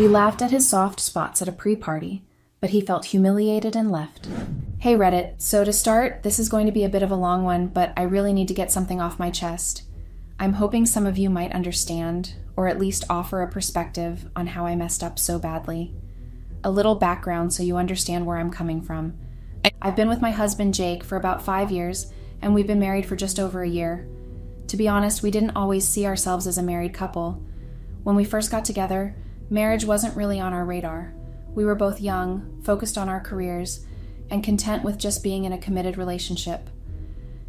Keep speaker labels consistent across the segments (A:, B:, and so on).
A: We laughed at his soft spots at a pre-party, but he felt humiliated and left. Hey Reddit, so to start, this is going to be a bit of a long one, but I really need to get something off my chest. I'm hoping some of you might understand, or at least offer a perspective on how I messed up so badly. A little background so you understand where I'm coming from. I've been with my husband Jake for about 5 years, and we've been married for just over a year. To be honest, we didn't always see ourselves as a married couple. When we first got together, marriage wasn't really on our radar. We were both young, focused on our careers, and content with just being in a committed relationship.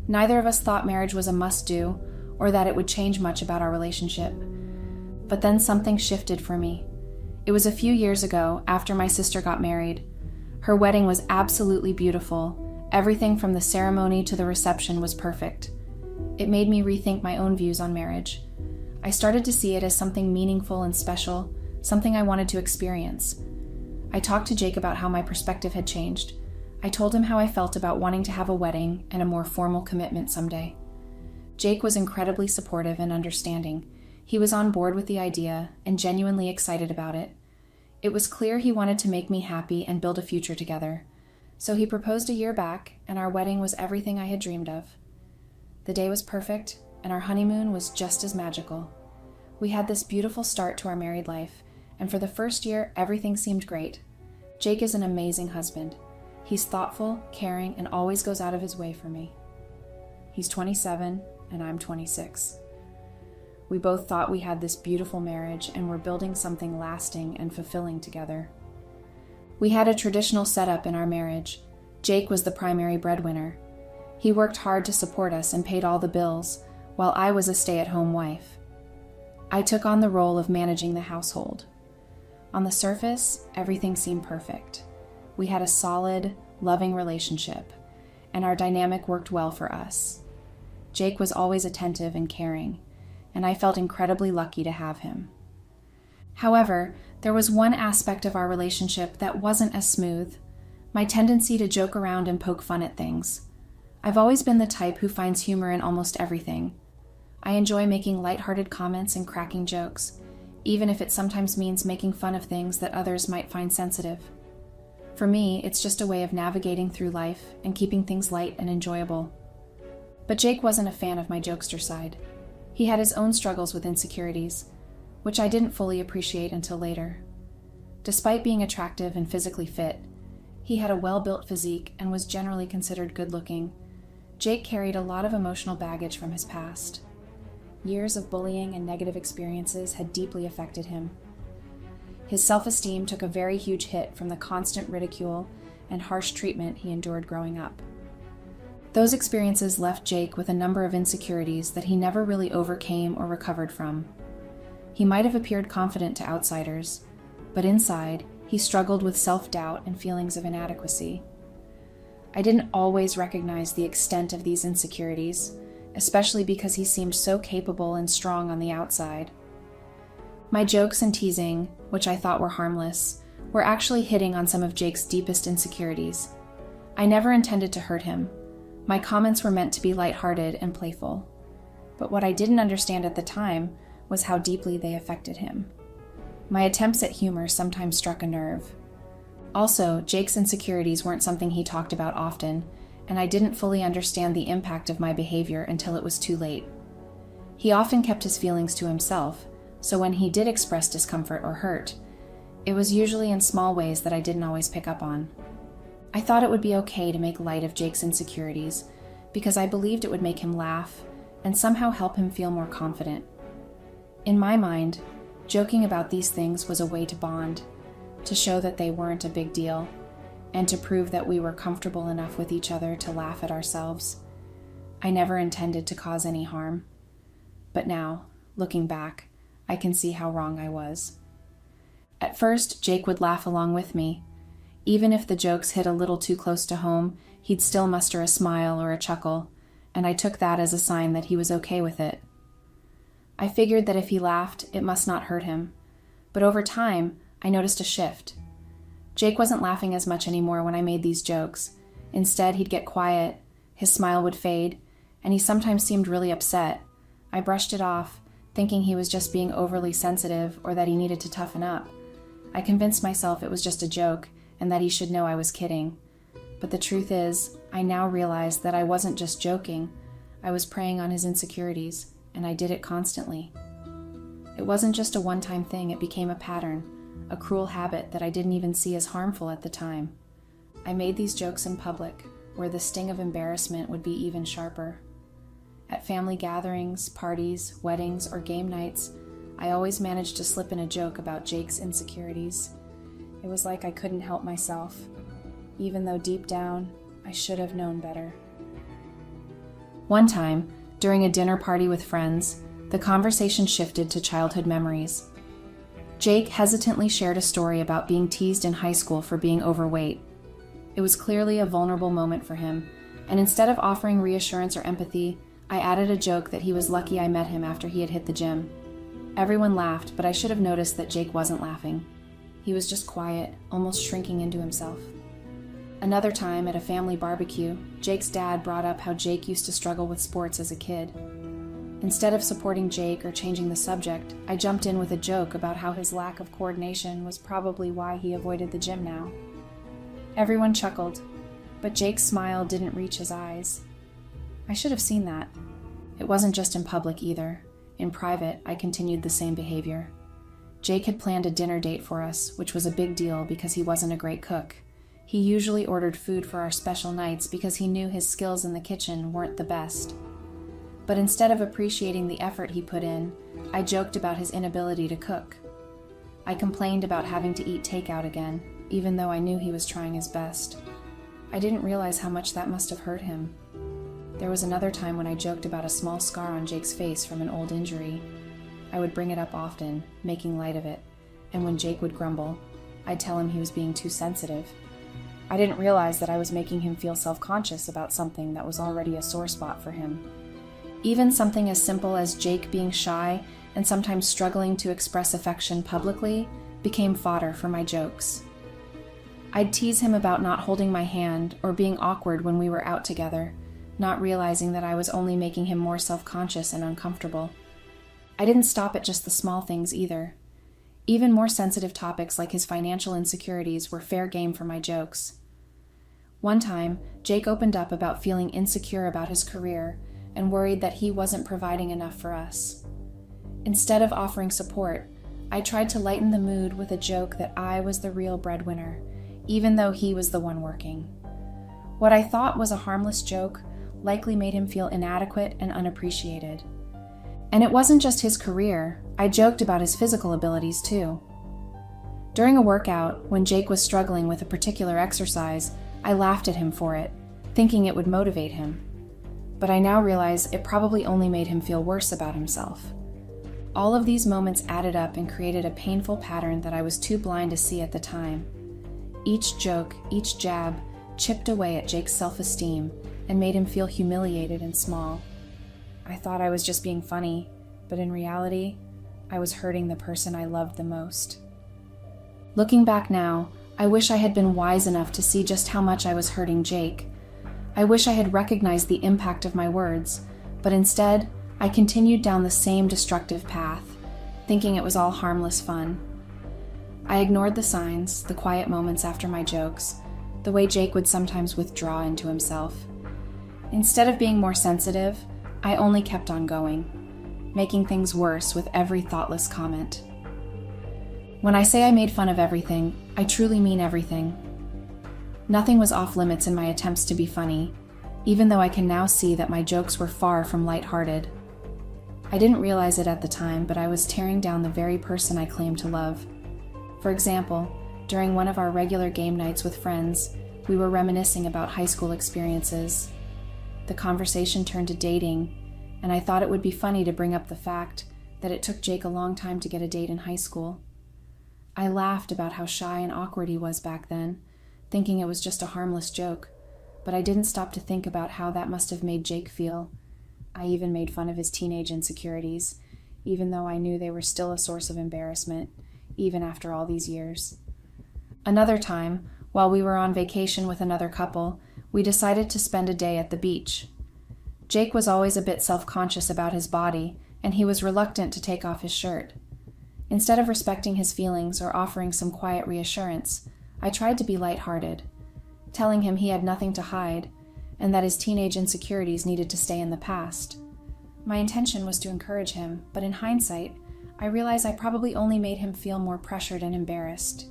A: Neither of us thought marriage was a must-do, or that it would change much about our relationship. But then something shifted for me. It was a few years ago, after my sister got married. Her wedding was absolutely beautiful. Everything from the ceremony to the reception was perfect. It made me rethink my own views on marriage. I started to see it as something meaningful and special, something I wanted to experience. I talked to Jake about how my perspective had changed. I told him how I felt about wanting to have a wedding and a more formal commitment someday. Jake was incredibly supportive and understanding. He was on board with the idea and genuinely excited about it. It was clear he wanted to make me happy and build a future together. So he proposed a year back, and our wedding was everything I had dreamed of. The day was perfect, and our honeymoon was just as magical. We had this beautiful start to our married life, and for the first year, everything seemed great. Jake is an amazing husband. He's thoughtful, caring, and always goes out of his way for me. He's 27, and I'm 26. We both thought we had this beautiful marriage and were building something lasting and fulfilling together. We had a traditional setup in our marriage. Jake was the primary breadwinner. He worked hard to support us and paid all the bills, while I was a stay-at-home wife. I took on the role of managing the household. On the surface, everything seemed perfect. We had a solid, loving relationship, and our dynamic worked well for us. Jake was always attentive and caring, and I felt incredibly lucky to have him. However, there was one aspect of our relationship that wasn't as smooth: my tendency to joke around and poke fun at things. I've always been the type who finds humor in almost everything. I enjoy making lighthearted comments and cracking jokes, even if it sometimes means making fun of things that others might find sensitive. For me, it's just a way of navigating through life and keeping things light and enjoyable. But Jake wasn't a fan of my jokester side. He had his own struggles with insecurities, which I didn't fully appreciate until later. Despite being attractive and physically fit, he had a well-built physique and was generally considered good-looking. Jake carried a lot of emotional baggage from his past. Years of bullying and negative experiences had deeply affected him. His self-esteem took a very huge hit from the constant ridicule and harsh treatment he endured growing up. Those experiences left Jake with a number of insecurities that he never really overcame or recovered from. He might have appeared confident to outsiders, but inside, he struggled with self-doubt and feelings of inadequacy. I didn't always recognize the extent of these insecurities, especially because he seemed so capable and strong on the outside. My jokes and teasing, which I thought were harmless, were actually hitting on some of Jake's deepest insecurities. I never intended to hurt him. My comments were meant to be lighthearted and playful. But what I didn't understand at the time was how deeply they affected him. My attempts at humor sometimes struck a nerve. Also, Jake's insecurities weren't something he talked about often, and I didn't fully understand the impact of my behavior until it was too late. He often kept his feelings to himself, so when he did express discomfort or hurt, it was usually in small ways that I didn't always pick up on. I thought it would be okay to make light of Jake's insecurities because I believed it would make him laugh and somehow help him feel more confident. In my mind, joking about these things was a way to bond, to show that they weren't a big deal, and to prove that we were comfortable enough with each other to laugh at ourselves. I never intended to cause any harm. But now, looking back, I can see how wrong I was. At first, Jake would laugh along with me. Even if the jokes hit a little too close to home, he'd still muster a smile or a chuckle, and I took that as a sign that he was okay with it. I figured that if he laughed, it must not hurt him. But over time, I noticed a shift. Jake wasn't laughing as much anymore when I made these jokes. Instead, he'd get quiet, his smile would fade, and he sometimes seemed really upset. I brushed it off, thinking he was just being overly sensitive or that he needed to toughen up. I convinced myself it was just a joke and that he should know I was kidding. But the truth is, I now realize that I wasn't just joking. I was preying on his insecurities, and I did it constantly. It wasn't just a one-time thing, it became a pattern, a cruel habit that I didn't even see as harmful at the time. I made these jokes in public, where the sting of embarrassment would be even sharper. At family gatherings, parties, weddings, or game nights, I always managed to slip in a joke about Jake's insecurities. It was like I couldn't help myself, even though deep down, I should have known better. One time, during a dinner party with friends, the conversation shifted to childhood memories. Jake hesitantly shared a story about being teased in high school for being overweight. It was clearly a vulnerable moment for him, and instead of offering reassurance or empathy, I added a joke that he was lucky I met him after he had hit the gym. Everyone laughed, but I should have noticed that Jake wasn't laughing. He was just quiet, almost shrinking into himself. Another time, at a family barbecue, Jake's dad brought up how Jake used to struggle with sports as a kid. Instead of supporting Jake or changing the subject, I jumped in with a joke about how his lack of coordination was probably why he avoided the gym now. Everyone chuckled, but Jake's smile didn't reach his eyes. I should have seen that. It wasn't just in public either. In private, I continued the same behavior. Jake had planned a dinner date for us, which was a big deal because he wasn't a great cook. He usually ordered food for our special nights because he knew his skills in the kitchen weren't the best. But instead of appreciating the effort he put in, I joked about his inability to cook. I complained about having to eat takeout again, even though I knew he was trying his best. I didn't realize how much that must have hurt him. There was another time when I joked about a small scar on Jake's face from an old injury. I would bring it up often, making light of it, and when Jake would grumble, I'd tell him he was being too sensitive. I didn't realize that I was making him feel self-conscious about something that was already a sore spot for him. Even something as simple as Jake being shy and sometimes struggling to express affection publicly became fodder for my jokes. I'd tease him about not holding my hand or being awkward when we were out together, not realizing that I was only making him more self-conscious and uncomfortable. I didn't stop at just the small things either. Even more sensitive topics like his financial insecurities were fair game for my jokes. One time, Jake opened up about feeling insecure about his career and worried that he wasn't providing enough for us. Instead of offering support, I tried to lighten the mood with a joke that I was the real breadwinner, even though he was the one working. What I thought was a harmless joke likely made him feel inadequate and unappreciated. And it wasn't just his career, I joked about his physical abilities too. During a workout, when Jake was struggling with a particular exercise, I laughed at him for it, thinking it would motivate him. But I now realize it probably only made him feel worse about himself. All of these moments added up and created a painful pattern that I was too blind to see at the time. Each joke, each jab, chipped away at Jake's self-esteem and made him feel humiliated and small. I thought I was just being funny, but in reality, I was hurting the person I loved the most. Looking back now, I wish I had been wise enough to see just how much I was hurting Jake. I wish I had recognized the impact of my words, but instead, I continued down the same destructive path, thinking it was all harmless fun. I ignored the signs, the quiet moments after my jokes, the way Jake would sometimes withdraw into himself. Instead of being more sensitive, I only kept on going, making things worse with every thoughtless comment. When I say I made fun of everything, I truly mean everything. Nothing was off limits in my attempts to be funny, even though I can now see that my jokes were far from lighthearted. I didn't realize it at the time, but I was tearing down the very person I claimed to love. For example, during one of our regular game nights with friends, we were reminiscing about high school experiences. The conversation turned to dating, and I thought it would be funny to bring up the fact that it took Jake a long time to get a date in high school. I laughed about how shy and awkward he was back then, thinking it was just a harmless joke, but I didn't stop to think about how that must have made Jake feel. I even made fun of his teenage insecurities, even though I knew they were still a source of embarrassment, even after all these years. Another time, while we were on vacation with another couple, we decided to spend a day at the beach. Jake was always a bit self-conscious about his body, and he was reluctant to take off his shirt. Instead of respecting his feelings or offering some quiet reassurance, I tried to be lighthearted, telling him he had nothing to hide and that his teenage insecurities needed to stay in the past. My intention was to encourage him, but in hindsight, I realized I probably only made him feel more pressured and embarrassed.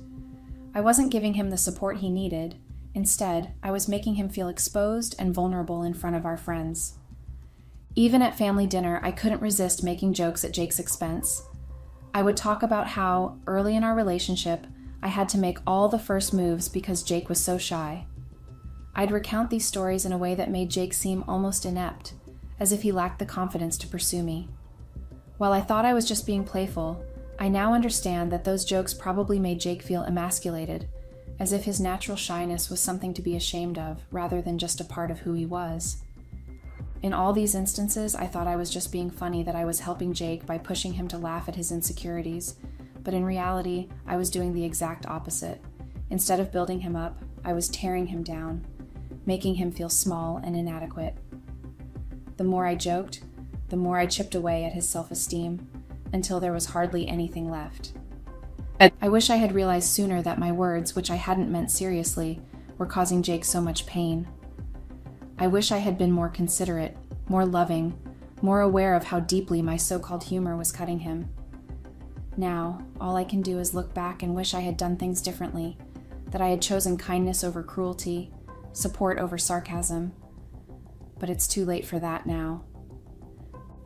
A: I wasn't giving him the support he needed. Instead, I was making him feel exposed and vulnerable in front of our friends. Even at family dinner, I couldn't resist making jokes at Jake's expense. I would talk about how, early in our relationship, I had to make all the first moves because Jake was so shy. I'd recount these stories in a way that made Jake seem almost inept, as if he lacked the confidence to pursue me. While I thought I was just being playful, I now understand that those jokes probably made Jake feel emasculated, as if his natural shyness was something to be ashamed of rather than just a part of who he was. In all these instances, I thought I was just being funny, that I was helping Jake by pushing him to laugh at his insecurities, but in reality, I was doing the exact opposite. Instead of building him up, I was tearing him down, making him feel small and inadequate. The more I joked, the more I chipped away at his self-esteem, until there was hardly anything left. I wish I had realized sooner that my words, which I hadn't meant seriously, were causing Jake so much pain. I wish I had been more considerate, more loving, more aware of how deeply my so-called humor was cutting him. Now, all I can do is look back and wish I had done things differently, that I had chosen kindness over cruelty, support over sarcasm. But it's too late for that now.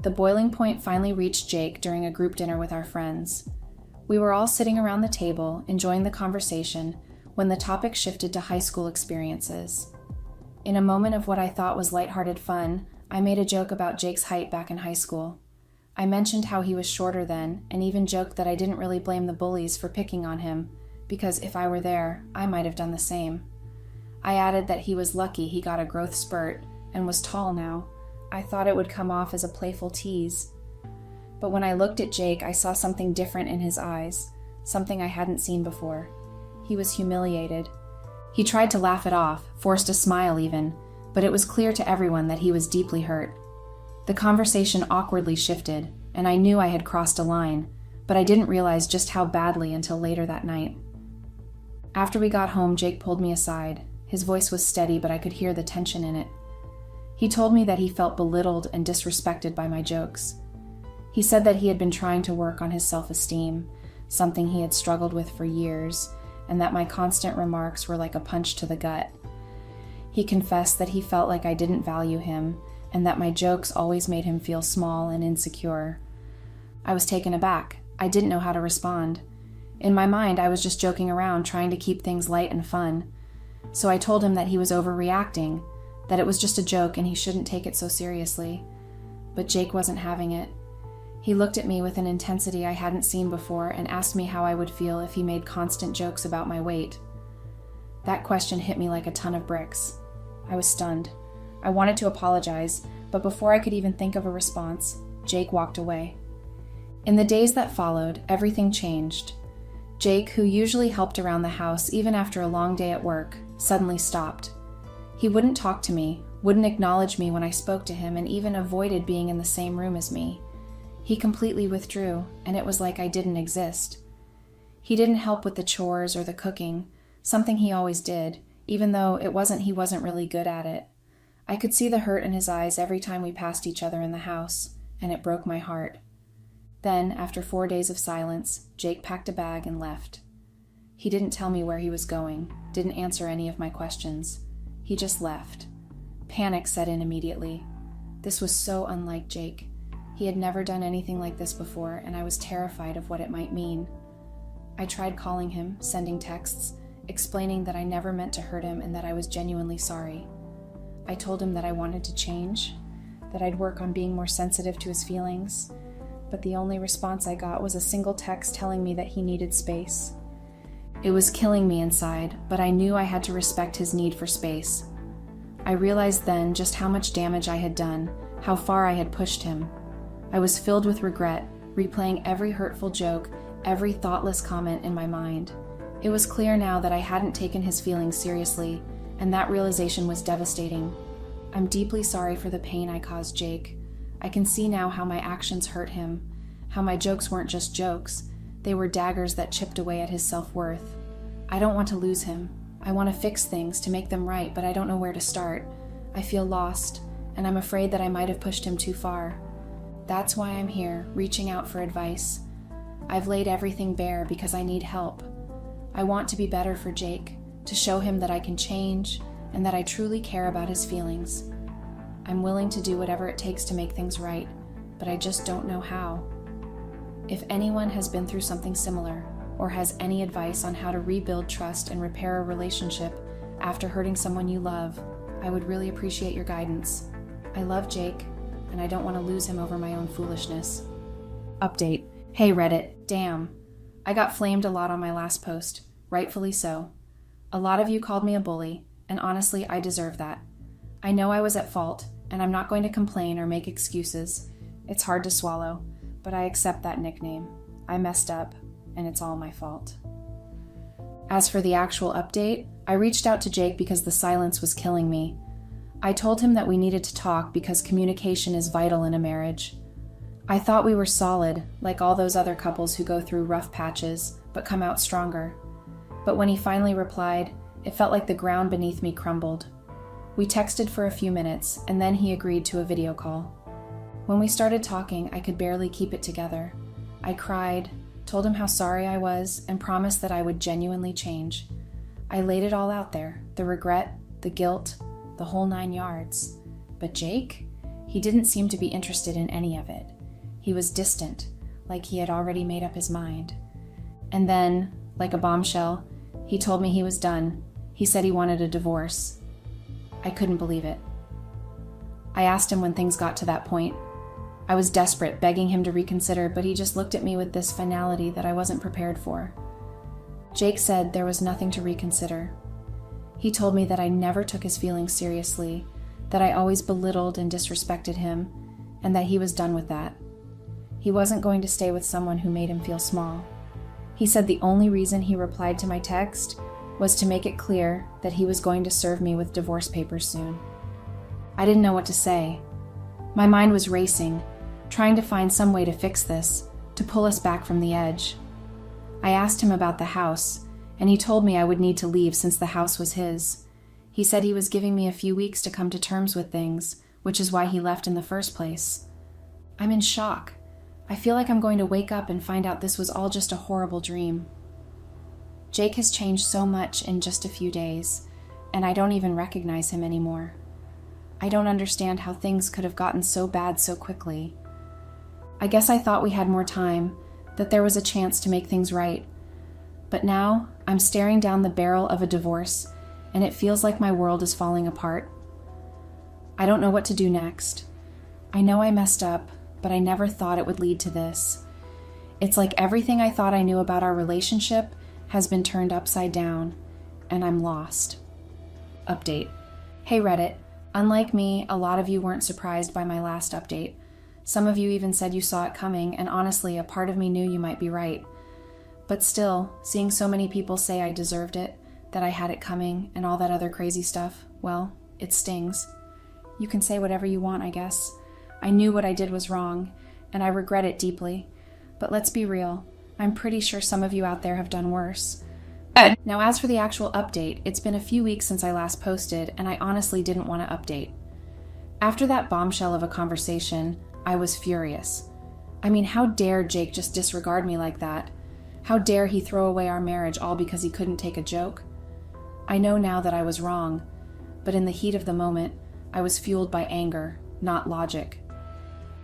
A: The boiling point finally reached Jake during a group dinner with our friends. We were all sitting around the table, enjoying the conversation, when the topic shifted to high school experiences. In a moment of what I thought was lighthearted fun, I made a joke about Jake's height back in high school. I mentioned how he was shorter then, and even joked that I didn't really blame the bullies for picking on him, because if I were there, I might have done the same. I added that he was lucky he got a growth spurt and was tall now. I thought it would come off as a playful tease. But when I looked at Jake, I saw something different in his eyes, something I hadn't seen before. He was humiliated. He tried to laugh it off, forced a smile even, but it was clear to everyone that he was deeply hurt. The conversation awkwardly shifted, and I knew I had crossed a line, but I didn't realize just how badly until later that night. After we got home, Jake pulled me aside. His voice was steady, but I could hear the tension in it. He told me that he felt belittled and disrespected by my jokes. He said that he had been trying to work on his self-esteem, something he had struggled with for years, and that my constant remarks were like a punch to the gut. He confessed that he felt like I didn't value him, and that my jokes always made him feel small and insecure. I was taken aback. I didn't know how to respond. In my mind, I was just joking around, trying to keep things light and fun. So I told him that he was overreacting, that it was just a joke and he shouldn't take it so seriously. But Jake wasn't having it. He looked at me with an intensity I hadn't seen before and asked me how I would feel if he made constant jokes about my weight. That question hit me like a ton of bricks. I was stunned. I wanted to apologize, but before I could even think of a response, Jake walked away. In the days that followed, everything changed. Jake, who usually helped around the house even after a long day at work, suddenly stopped. He wouldn't talk to me, wouldn't acknowledge me when I spoke to him, and even avoided being in the same room as me. He completely withdrew, and it was like I didn't exist. He didn't help with the chores or the cooking, something he always did, even though he wasn't really good at it. I could see the hurt in his eyes every time we passed each other in the house, and it broke my heart. Then, after 4 days of silence, Jake packed a bag and left. He didn't tell me where he was going, didn't answer any of my questions. He just left. Panic set in immediately. This was so unlike Jake. He had never done anything like this before, and I was terrified of what it might mean. I tried calling him, sending texts, explaining that I never meant to hurt him and that I was genuinely sorry. I told him that I wanted to change, that I'd work on being more sensitive to his feelings, but the only response I got was a single text telling me that he needed space. It was killing me inside, but I knew I had to respect his need for space. I realized then just how much damage I had done, how far I had pushed him. I was filled with regret, replaying every hurtful joke, every thoughtless comment in my mind. It was clear now that I hadn't taken his feelings seriously, and that realization was devastating. I'm deeply sorry for the pain I caused Jake. I can see now how my actions hurt him, how my jokes weren't just jokes. They were daggers that chipped away at his self-worth. I don't want to lose him. I want to fix things, to make them right, but I don't know where to start. I feel lost, and I'm afraid that I might have pushed him too far. That's why I'm here, reaching out for advice. I've laid everything bare because I need help. I want to be better for Jake, to show him that I can change and that I truly care about his feelings. I'm willing to do whatever it takes to make things right, but I just don't know how. If anyone has been through something similar or has any advice on how to rebuild trust and repair a relationship after hurting someone you love, I would really appreciate your guidance. I love Jake, and I don't want to lose him over my own foolishness. Update. Hey Reddit, damn. I got flamed a lot on my last post, rightfully so. A lot of you called me a bully, and honestly, I deserve that. I know I was at fault, and I'm not going to complain or make excuses. It's hard to swallow, but I accept that nickname. I messed up, and it's all my fault. As for the actual update, I reached out to Jake because the silence was killing me. I told him that we needed to talk because communication is vital in a marriage. I thought we were solid, like all those other couples who go through rough patches, but come out stronger. But when he finally replied, it felt like the ground beneath me crumbled. We texted for a few minutes, and then he agreed to a video call. When we started talking, I could barely keep it together. I cried, told him how sorry I was, and promised that I would genuinely change. I laid it all out there, the regret, the guilt, the whole 9 yards. But Jake? He didn't seem to be interested in any of it. He was distant, like he had already made up his mind. And then, like a bombshell, he told me he was done. He said he wanted a divorce. I couldn't believe it. I asked him when things got to that point. I was desperate, begging him to reconsider, but he just looked at me with this finality that I wasn't prepared for. Jake said there was nothing to reconsider. He told me that I never took his feelings seriously, that I always belittled and disrespected him, and that he was done with that. He wasn't going to stay with someone who made him feel small. He said the only reason he replied to my text was to make it clear that he was going to serve me with divorce papers soon. I didn't know what to say. My mind was racing, trying to find some way to fix this, to pull us back from the edge. I asked him about the house, and he told me I would need to leave since the house was his. He said he was giving me a few weeks to come to terms with things, which is why he left in the first place. I'm in shock. I feel like I'm going to wake up and find out this was all just a horrible dream. Jake has changed so much in just a few days, and I don't even recognize him anymore. I don't understand how things could have gotten so bad so quickly. I guess I thought we had more time, that there was a chance to make things right. But now, I'm staring down the barrel of a divorce, and it feels like my world is falling apart. I don't know what to do next. I know I messed up, but I never thought it would lead to this. It's like everything I thought I knew about our relationship has been turned upside down, and I'm lost. Update. Hey Reddit, unlike me, a lot of you weren't surprised by my last update. Some of you even said you saw it coming, and honestly, a part of me knew you might be right. But still, seeing so many people say I deserved it, that I had it coming, and all that other crazy stuff, well, it stings. You can say whatever you want, I guess. I knew what I did was wrong, and I regret it deeply. But let's be real, I'm pretty sure some of you out there have done worse. Now as for the actual update, it's been a few weeks since I last posted, and I honestly didn't want to update. After that bombshell of a conversation, I was furious. I mean, how dare Jake just disregard me like that? How dare he throw away our marriage all because he couldn't take a joke? I know now that I was wrong, but in the heat of the moment, I was fueled by anger, not logic.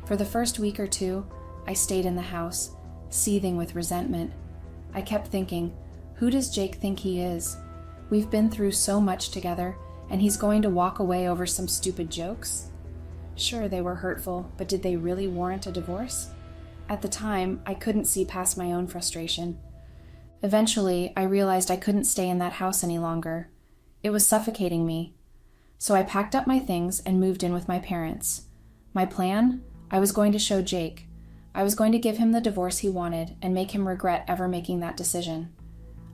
A: For the first week or two, I stayed in the house, seething with resentment. I kept thinking, who does Jake think he is? We've been through so much together, and he's going to walk away over some stupid jokes? Sure, they were hurtful, but did they really warrant a divorce? At the time, I couldn't see past my own frustration. Eventually, I realized I couldn't stay in that house any longer. It was suffocating me. So I packed up my things and moved in with my parents. My plan? I was going to show Jake. I was going to give him the divorce he wanted and make him regret ever making that decision.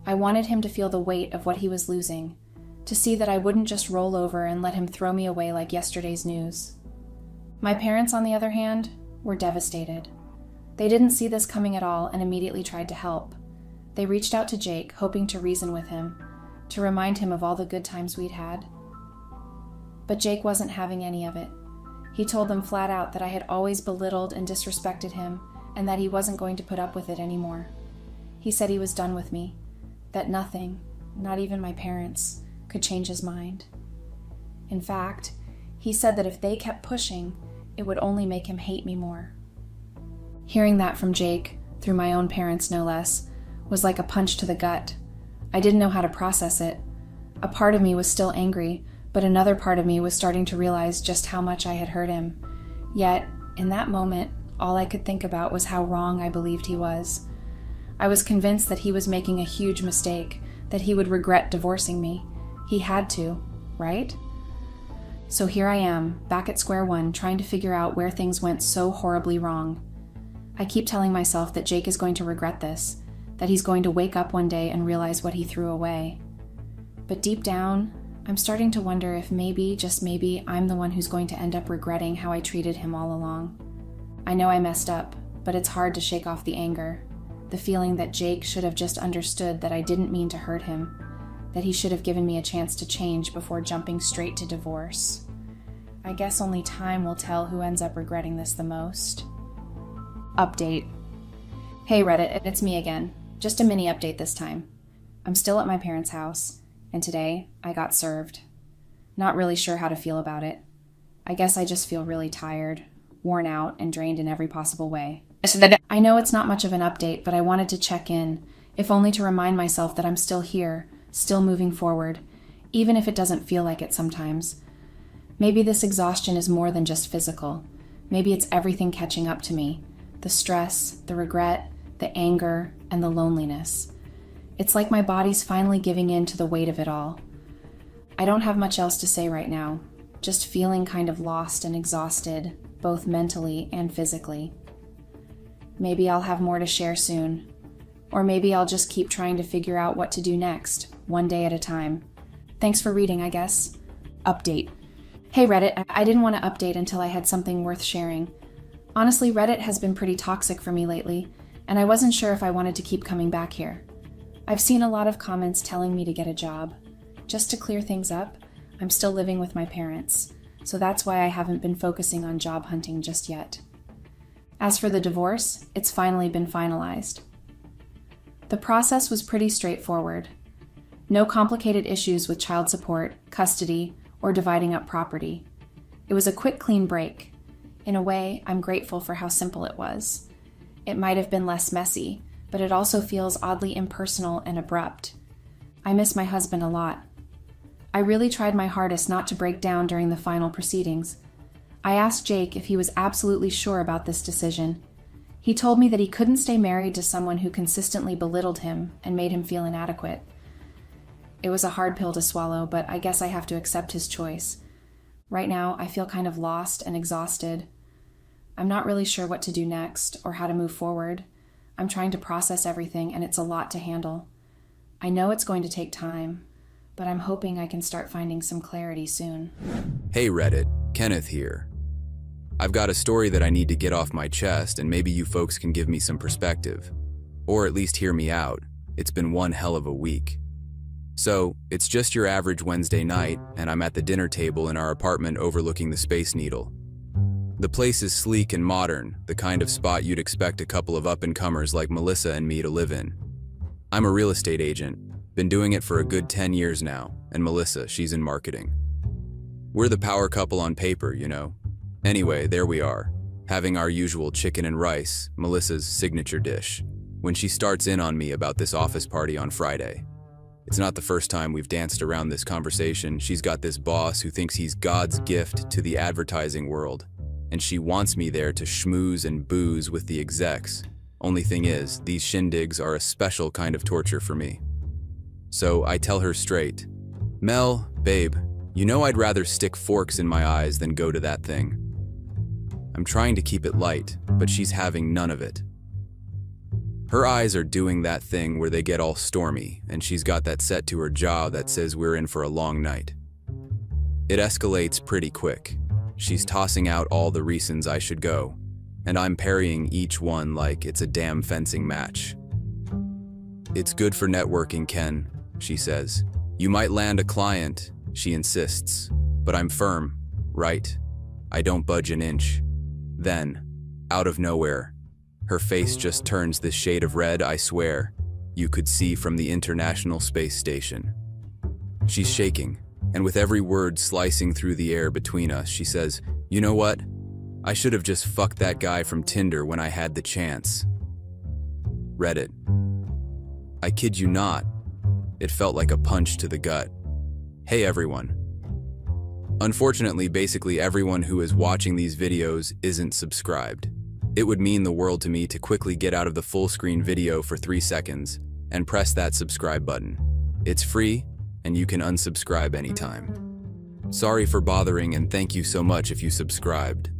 A: I wanted him to feel the weight of what he was losing, to see that I wouldn't just roll over and let him throw me away like yesterday's news. My parents, on the other hand, were devastated. They didn't see this coming at all and immediately tried to help. They reached out to Jake, hoping to reason with him, to remind him of all the good times we'd had. But Jake wasn't having any of it. He told them flat out that I had always belittled and disrespected him and that he wasn't going to put up with it anymore. He said he was done with me, that nothing, not even my parents, could change his mind. In fact, he said that if they kept pushing, it would only make him hate me more. Hearing that from Jake, through my own parents no less, was like a punch to the gut. I didn't know how to process it. A part of me was still angry, but another part of me was starting to realize just how much I had hurt him. Yet, in that moment, all I could think about was how wrong I believed he was. I was convinced that he was making a huge mistake, that he would regret divorcing me. He had to, right? So here I am, back at square one, trying to figure out where things went so horribly wrong. I keep telling myself that Jake is going to regret this, that he's going to wake up one day and realize what he threw away. But deep down, I'm starting to wonder if maybe, just maybe, I'm the one who's going to end up regretting how I treated him all along. I know I messed up, but it's hard to shake off the anger, the feeling that Jake should have just understood that I didn't mean to hurt him, that he should have given me a chance to change before jumping straight to divorce. I guess only time will tell who ends up regretting this the most. Update. Hey Reddit, it's me again. Just a mini update this time. I'm still at my parents' house, and today I got served. Not really sure how to feel about it. I guess I just feel really tired, worn out, and drained in every possible way. I know it's not much of an update, but I wanted to check in, if only to remind myself that I'm still here, still moving forward, even if it doesn't feel like it sometimes. Maybe this exhaustion is more than just physical. Maybe it's everything catching up to me. The stress, the regret, the anger, and the loneliness. It's like my body's finally giving in to the weight of it all. I don't have much else to say right now, just feeling kind of lost and exhausted, both mentally and physically. Maybe I'll have more to share soon. Or maybe I'll just keep trying to figure out what to do next, one day at a time. Thanks for reading, I guess. Update. Hey Reddit, I didn't want to update until I had something worth sharing. Honestly, Reddit has been pretty toxic for me lately, and I wasn't sure if I wanted to keep coming back here. I've seen a lot of comments telling me to get a job. Just to clear things up, I'm still living with my parents, so that's why I haven't been focusing on job hunting just yet. As for the divorce, it's finally been finalized. The process was pretty straightforward. No complicated issues with child support, custody, or dividing up property. It was a quick, clean break. In a way, I'm grateful for how simple it was. It might have been less messy, but it also feels oddly impersonal and abrupt. I miss my husband a lot. I really tried my hardest not to break down during the final proceedings. I asked Jake if he was absolutely sure about this decision. He told me that he couldn't stay married to someone who consistently belittled him and made him feel inadequate. It was a hard pill to swallow, but I guess I have to accept his choice. Right now, I feel kind of lost and exhausted. I'm not really sure what to do next or how to move forward. I'm trying to process everything, and it's a lot to handle. I know it's going to take time, but I'm hoping I can start finding some clarity soon.
B: Hey Reddit, Kenneth here. I've got a story that I need to get off my chest, and maybe you folks can give me some perspective. Or at least hear me out. It's been one hell of a week. So, it's just your average Wednesday night, and I'm at the dinner table in our apartment overlooking the Space Needle. The place is sleek and modern, the kind of spot you'd expect a couple of up-and-comers like Melissa and me to live in. I'm a real estate agent, been doing it for a good 10 years now, and Melissa, she's in marketing. We're the power couple on paper, you know. Anyway, there we are, having our usual chicken and rice, Melissa's signature dish, when she starts in on me about this office party on Friday. It's not the first time we've danced around this conversation. She's got this boss who thinks he's God's gift to the advertising world, and she wants me there to schmooze and booze with the execs. Only thing is, these shindigs are a special kind of torture for me. So I tell her straight, Mel, babe, you know I'd rather stick forks in my eyes than go to that thing. I'm trying to keep it light, but she's having none of it. Her eyes are doing that thing where they get all stormy, and she's got that set to her jaw that says we're in for a long night. It escalates pretty quick. She's tossing out all the reasons I should go. and I'm parrying each one like it's a damn fencing match. "It's good for networking, Ken," she says. "You might land a client," she insists, "but I'm firm, right? I don't budge an inch." Then, out of nowhere, her face just turns this shade of red, I swear. You could see from the International Space Station. She's shaking, and with every word slicing through the air between us, she says, "You know what? I should have just fucked that guy from Tinder when I had the chance." Reddit. I kid you not, it felt like a punch to the gut. Hey everyone. Unfortunately, basically everyone who is watching these videos isn't subscribed. It would mean the world to me to quickly get out of the full screen video for 3 seconds and press that subscribe button. It's free, and you can unsubscribe anytime. Sorry for bothering, and thank you so much if you subscribed.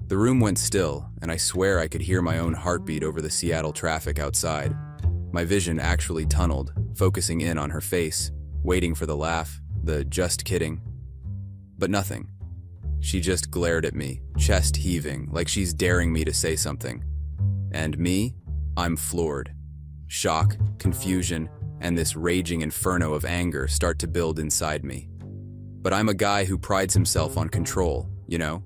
B: The room went still, and I swear I could hear my own heartbeat over the Seattle traffic outside. My vision actually tunneled, focusing in on her face, waiting for the laugh, the "just kidding." But nothing. She just glared at me, chest heaving, like she's daring me to say something. And me? I'm floored. Shock, confusion, and this raging inferno of anger start to build inside me. But I'm a guy who prides himself on control, you know?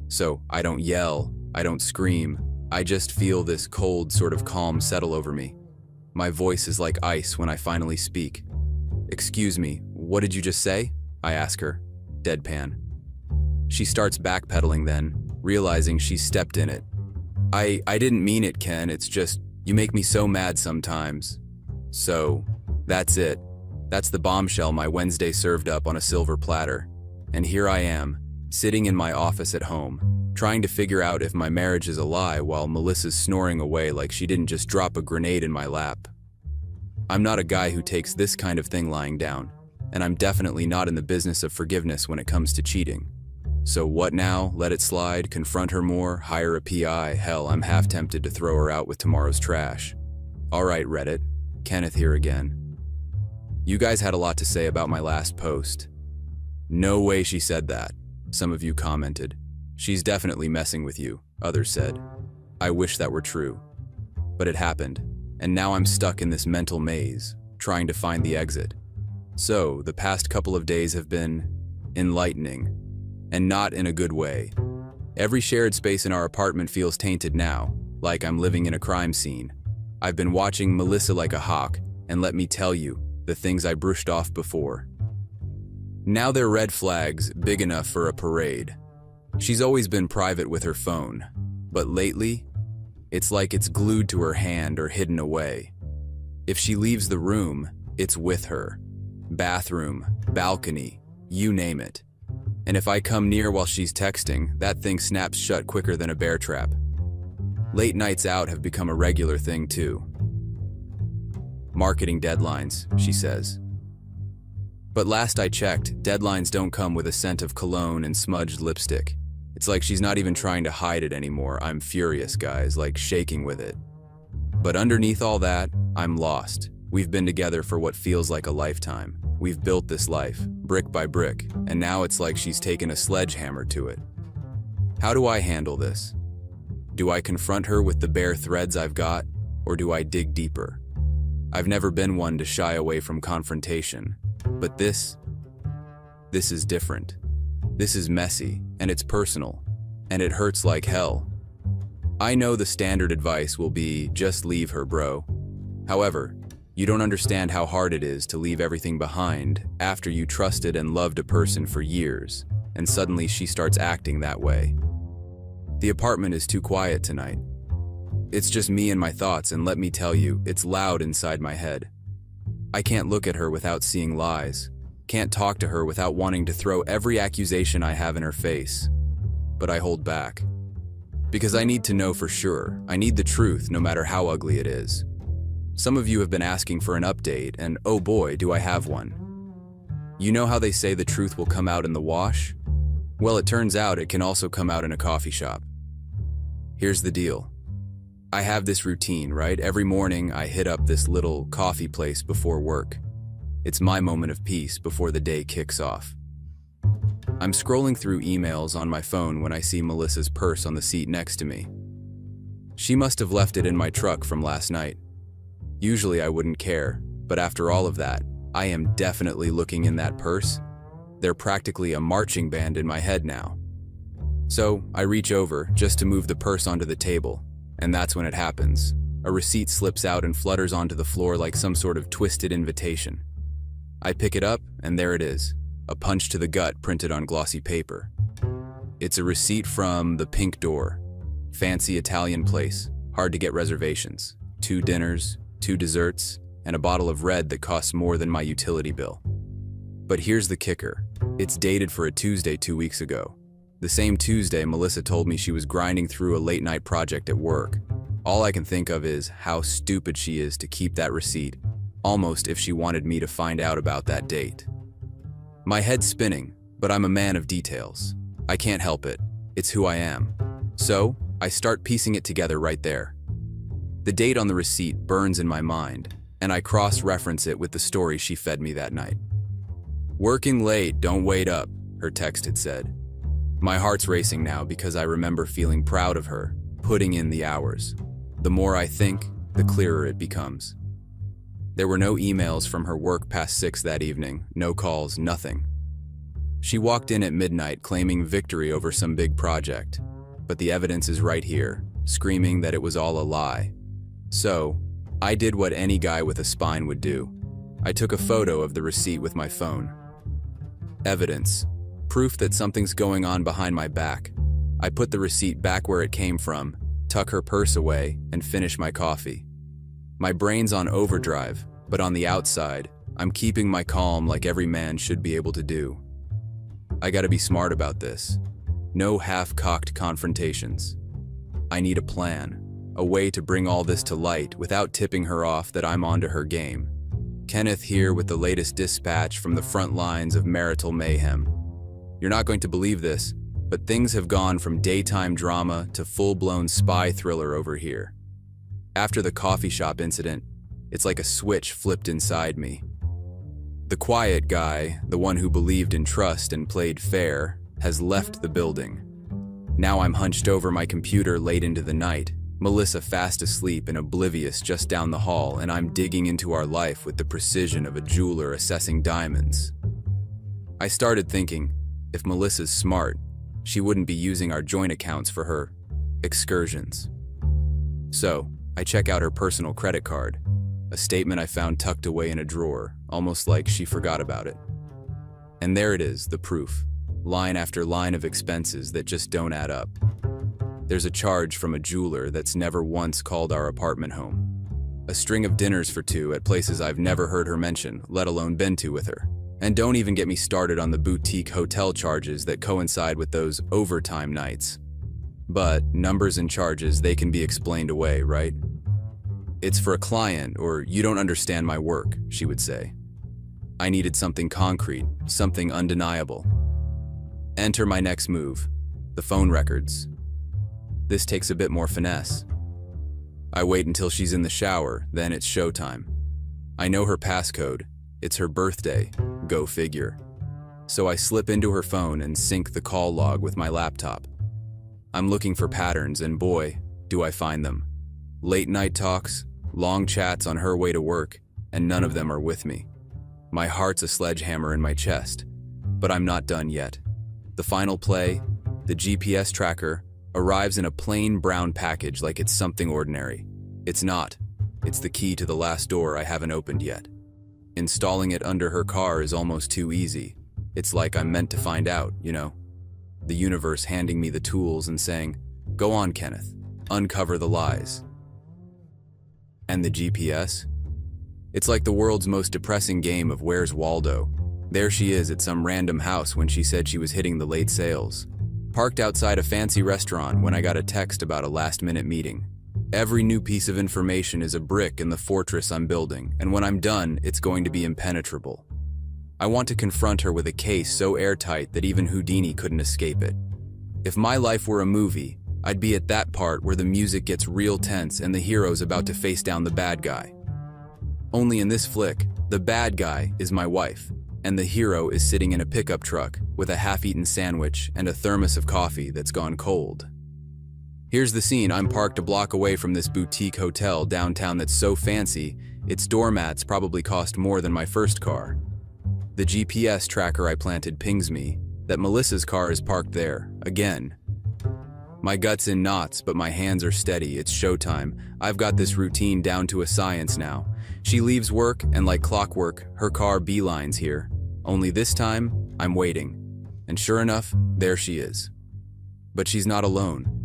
B: So I don't yell, I don't scream, I just feel this cold sort of calm settle over me. My voice is like ice when I finally speak. "Excuse me, what did you just say?" I ask her, deadpan. She starts backpedaling then, realizing she stepped in it. I didn't mean it, Ken, it's just, you make me so mad sometimes." So, that's it. That's the bombshell my Wednesday served up on a silver platter. And here I am, sitting in my office at home, trying to figure out if my marriage is a lie while Melissa's snoring away like she didn't just drop a grenade in my lap. I'm not a guy who takes this kind of thing lying down, and I'm definitely not in the business of forgiveness when it comes to cheating. So what now? Let it slide, confront her more, hire a PI, hell, I'm half tempted to throw her out with tomorrow's trash. All right, Reddit, Kenneth here again. You guys had a lot to say about my last post. "No way she said that," some of you commented. "She's definitely messing with you," others said. I wish that were true. But it happened, and now I'm stuck in this mental maze, trying to find the exit. So, the past couple of days have been enlightening, and not in a good way. Every shared space in our apartment feels tainted now, like I'm living in a crime scene. I've been watching Melissa like a hawk, and let me tell you, the things I brushed off before. Now they're red flags, big enough for a parade. She's always been private with her phone, but lately, it's like it's glued to her hand or hidden away. If she leaves the room, it's with her. Bathroom, balcony, you name it. And if I come near while she's texting, that thing snaps shut quicker than a bear trap. Late nights out have become a regular thing too. Marketing deadlines, she says. But last I checked, deadlines don't come with a scent of cologne and smudged lipstick. It's like she's not even trying to hide it anymore. I'm furious, guys, like shaking with it. But underneath all that, I'm lost. We've been together for what feels like a lifetime. We've built this life, brick by brick, and now it's like she's taken a sledgehammer to it. How do I handle this? Do I confront her with the bare threads I've got, or do I dig deeper? I've never been one to shy away from confrontation, but this is different. This is messy, and it's personal, and it hurts like hell. I know the standard advice will be, just leave her, bro. However, you don't understand how hard it is to leave everything behind after you trusted and loved a person for years, and suddenly she starts acting that way. The apartment is too quiet tonight. It's just me and my thoughts, and let me tell you, it's loud inside my head. I can't look at her without seeing lies, can't talk to her without wanting to throw every accusation I have in her face. But I hold back. Because I need to know for sure. I need the truth, no matter how ugly it is. Some of you have been asking for an update, and oh boy, do I have one. You know how they say the truth will come out in the wash? Well, it turns out it can also come out in a coffee shop. Here's the deal. I have this routine, right? Every morning I hit up this little coffee place before work. It's my moment of peace before the day kicks off. I'm scrolling through emails on my phone when I see Melissa's purse on the seat next to me. She must have left it in my truck from last night. Usually I wouldn't care, but after all of that, I am definitely looking in that purse. They're practically a marching band in my head now. So I reach over just to move the purse onto the table, and that's when it happens. A receipt slips out and flutters onto the floor like some sort of twisted invitation. I pick it up, and there it is, a punch to the gut printed on glossy paper. It's a receipt from the Pink Door. Fancy Italian place, hard to get reservations. 2 dinners, 2 desserts, and a bottle of red that costs more than my utility bill. But here's the kicker. It's dated for a Tuesday 2 weeks ago. The same Tuesday, Melissa told me she was grinding through a late-night project at work. All I can think of is how stupid she is to keep that receipt, almost if she wanted me to find out about that date. My head's spinning, but I'm a man of details. I can't help it. It's who I am. So, I start piecing it together right there. The date on the receipt burns in my mind, and I cross-reference it with the story she fed me that night. "Working late, don't wait up," her text had said. My heart's racing now because I remember feeling proud of her, putting in the hours. The more I think, the clearer it becomes. There were no emails from her work past 6 that evening, no calls, nothing. She walked in at midnight claiming victory over some big project, but the evidence is right here, screaming that it was all a lie. So, I did what any guy with a spine would do. I took a photo of the receipt with my phone. Evidence. Proof that something's going on behind my back. I put the receipt back where it came from, tuck her purse away, and finish my coffee. My brain's on overdrive, but on the outside, I'm keeping my calm like every man should be able to do. I gotta be smart about this. No half-cocked confrontations. I need a plan, a way to bring all this to light without tipping her off that I'm onto her game. Kenneth here with the latest dispatch from the front lines of marital mayhem. You're not going to believe this, but things have gone from daytime drama to full-blown spy thriller over here. After the coffee shop incident, it's like a switch flipped inside me. The quiet guy, the one who believed in trust and played fair, has left the building. Now I'm hunched over my computer late into the night, Melissa fast asleep and oblivious just down the hall, and I'm digging into our life with the precision of a jeweler assessing diamonds. I started thinking, if Melissa's smart, she wouldn't be using our joint accounts for her excursions. So, I check out her personal credit card, a statement I found tucked away in a drawer, almost like she forgot about it. And there it is, the proof, line after line of expenses that just don't add up. There's a charge from a jeweler that's never once called our apartment home. A string of dinners for 2 at places I've never heard her mention, let alone been to with her. And don't even get me started on the boutique hotel charges that coincide with those overtime nights. But numbers and charges, they can be explained away, right? It's for a client, or you don't understand my work, she would say. I needed something concrete, something undeniable. Enter my next move, the phone records. This takes a bit more finesse. I wait until she's in the shower, then it's showtime. I know her passcode. It's her birthday. Go figure. So I slip into her phone and sync the call log with my laptop. I'm looking for patterns, and boy, do I find them. Late night talks, long chats on her way to work, and none of them are with me. My heart's a sledgehammer in my chest, but I'm not done yet. The final play, the GPS tracker, arrives in a plain brown package like it's something ordinary. It's not. It's the key to the last door I haven't opened yet. Installing it under her car is almost too easy. It's like I'm meant to find out, you know? The universe handing me the tools and saying, "Go on, Kenneth, uncover the lies." And the GPS? It's like the world's most depressing game of Where's Waldo. There she is at some random house when she said she was hitting the late sales. Parked outside a fancy restaurant when I got a text about a last-minute meeting. Every new piece of information is a brick in the fortress I'm building, and when I'm done, it's going to be impenetrable. I want to confront her with a case so airtight that even Houdini couldn't escape it. If my life were a movie, I'd be at that part where the music gets real tense and the hero's about to face down the bad guy. Only in this flick, the bad guy is my wife, and the hero is sitting in a pickup truck with a half-eaten sandwich and a thermos of coffee that's gone cold. Here's the scene. I'm parked a block away from this boutique hotel downtown that's so fancy, its doormats probably cost more than my first car. The GPS tracker I planted pings me that Melissa's car is parked there, again. My gut's in knots, but my hands are steady. It's showtime. I've got this routine down to a science now. She leaves work, and like clockwork, her car beelines here. Only this time, I'm waiting. And sure enough, there she is. But she's not alone.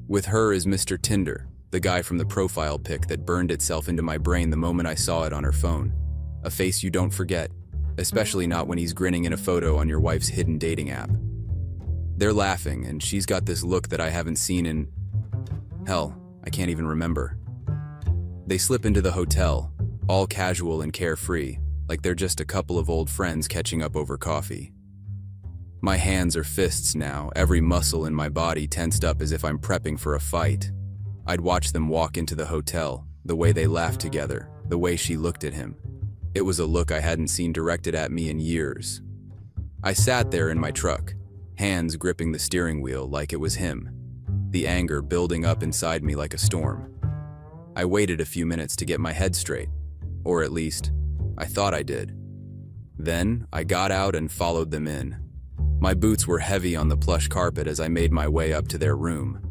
B: With her is Mr. Tinder, the guy from the profile pic that burned itself into my brain the moment I saw it on her phone. A face you don't forget, especially not when he's grinning in a photo on your wife's hidden dating app. They're laughing, and she's got this look that I haven't seen in... hell, I can't even remember. They slip into the hotel, all casual and carefree, like they're just a couple of old friends catching up over coffee. My hands are fists now, every muscle in my body tensed up as if I'm prepping for a fight. I'd watch them walk into the hotel, the way they laughed together, the way she looked at him. It was a look I hadn't seen directed at me in years. I sat there in my truck, hands gripping the steering wheel like it was him, the anger building up inside me like a storm. I waited a few minutes to get my head straight, or at least, I thought I did. Then, I got out and followed them in. My boots were heavy on the plush carpet as I made my way up to their room.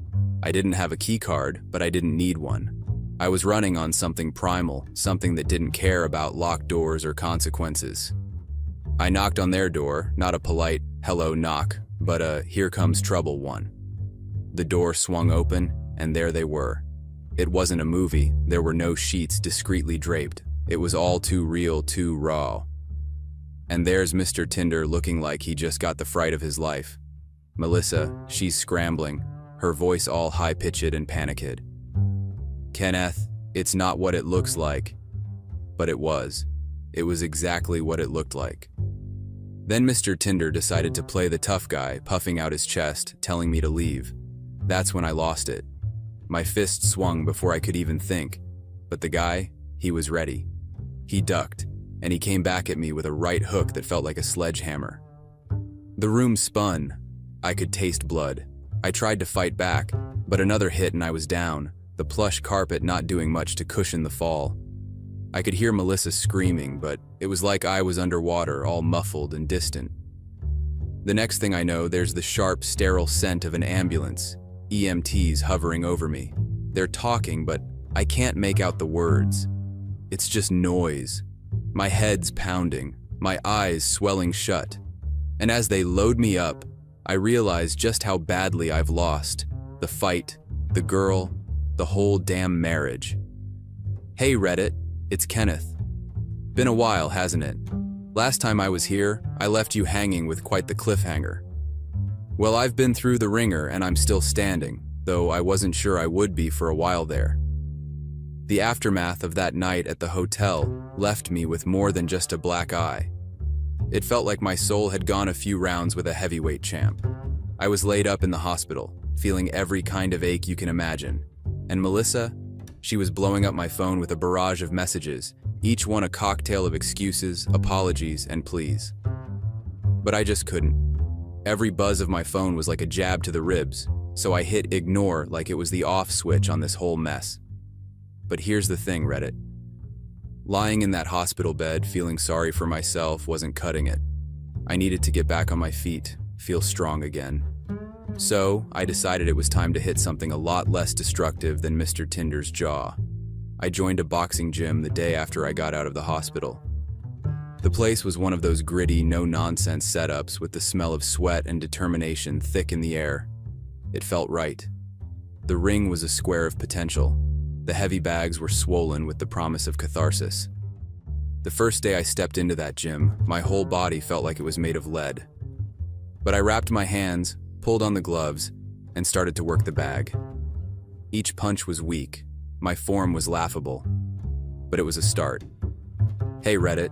B: I didn't have a key card, but I didn't need one. I was running on something primal, something that didn't care about locked doors or consequences. I knocked on their door, not a polite, hello knock, but a here comes trouble one. The door swung open, and there they were. It wasn't a movie. There were no sheets discreetly draped. It was all too real, too raw. And there's Mr. Tinder looking like he just got the fright of his life. Melissa, she's scrambling, her voice all high-pitched and panicked. Kenneth, it's not what it looks like. But it was. It was exactly what it looked like. Then Mr. Tinder decided to play the tough guy, puffing out his chest, telling me to leave. That's when I lost it. My fist swung before I could even think. But the guy, he was ready. He ducked, and he came back at me with a right hook that felt like a sledgehammer. The room spun. I could taste blood. I tried to fight back, but another hit and I was down, the plush carpet not doing much to cushion the fall. I could hear Melissa screaming, but it was like I was underwater, all muffled and distant. The next thing I know, there's the sharp, sterile scent of an ambulance, EMTs hovering over me. They're talking, but I can't make out the words. It's just noise. My head's pounding, my eyes swelling shut. And as they load me up, I realize just how badly I've lost. The fight, the girl, the whole damn marriage. Hey Reddit, it's Kenneth. Been a while, hasn't it? Last time I was here, I left you hanging with quite the cliffhanger. Well, I've been through the ringer and I'm still standing, though I wasn't sure I would be for a while there. The aftermath of that night at the hotel left me with more than just a black eye. It felt like my soul had gone a few rounds with a heavyweight champ. I was laid up in the hospital, feeling every kind of ache you can imagine. And Melissa, she was blowing up my phone with a barrage of messages, each one a cocktail of excuses, apologies, and pleas. But I just couldn't. Every buzz of my phone was like a jab to the ribs, so I hit ignore like it was the off switch on this whole mess. But here's the thing, Reddit. Lying in that hospital bed, feeling sorry for myself, wasn't cutting it. I needed to get back on my feet, feel strong again. So, I decided it was time to hit something a lot less destructive than Mr. Tinder's jaw. I joined a boxing gym the day after I got out of the hospital. The place was one of those gritty, no-nonsense setups with the smell of sweat and determination thick in the air. It felt right. The ring was a square of potential. The heavy bags were swollen with the promise of catharsis. The first day I stepped into that gym, my whole body felt like it was made of lead. But I wrapped my hands, pulled on the gloves, and started to work the bag. Each punch was weak. My form was laughable. But it was a start. Hey Reddit.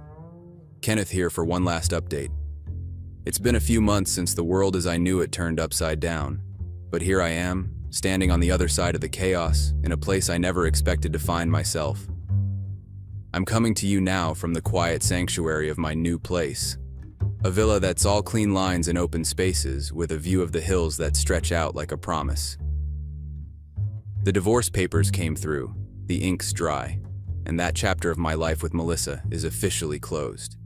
B: Kenneth here for one last update. It's been a few months since the world as I knew it turned upside down. But here I am, standing on the other side of the chaos, in a place I never expected to find myself. I'm coming to you now from the quiet sanctuary of my new place. A villa that's all clean lines and open spaces, with a view of the hills that stretch out like a promise. The divorce papers came through, the ink's dry, and that chapter of my life with Melissa is officially closed.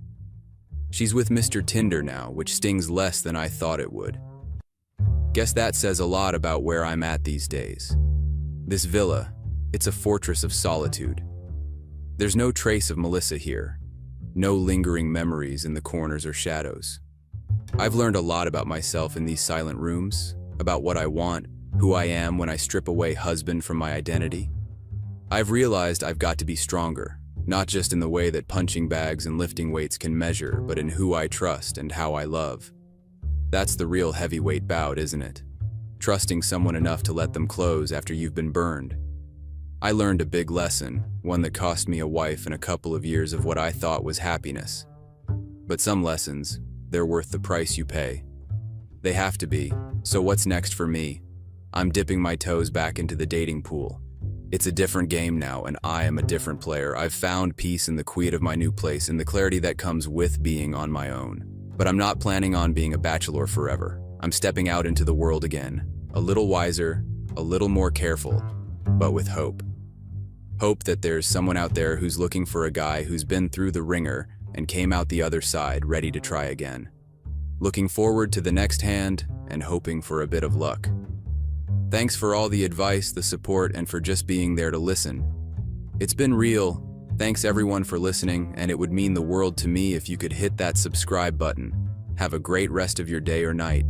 B: She's with Mr. Tinder now, which stings less than I thought it would. Guess that says a lot about where I'm at these days. This villa, it's a fortress of solitude. There's no trace of Melissa here, no lingering memories in the corners or shadows. I've learned a lot about myself in these silent rooms, about what I want, who I am when I strip away husband from my identity. I've realized I've got to be stronger, not just in the way that punching bags and lifting weights can measure, but in who I trust and how I love. That's the real heavyweight bout, isn't it? Trusting someone enough to let them close after you've been burned. I learned a big lesson, one that cost me a wife and a couple of years of what I thought was happiness. But some lessons, they're worth the price you pay. They have to be, so what's next for me? I'm dipping my toes back into the dating pool. It's a different game now, and I am a different player. I've found peace in the quiet of my new place and the clarity that comes with being on my own. But I'm not planning on being a bachelor forever. I'm stepping out into the world again, a little wiser, a little more careful, but with hope. Hope that there's someone out there who's looking for a guy who's been through the ringer and came out the other side ready to try again. Looking forward to the next hand and hoping for a bit of luck. Thanks for all the advice, the support, and for just being there to listen. It's been real. Thanks everyone for listening, and it would mean the world to me if you could hit that subscribe button. Have a great rest of your day or night.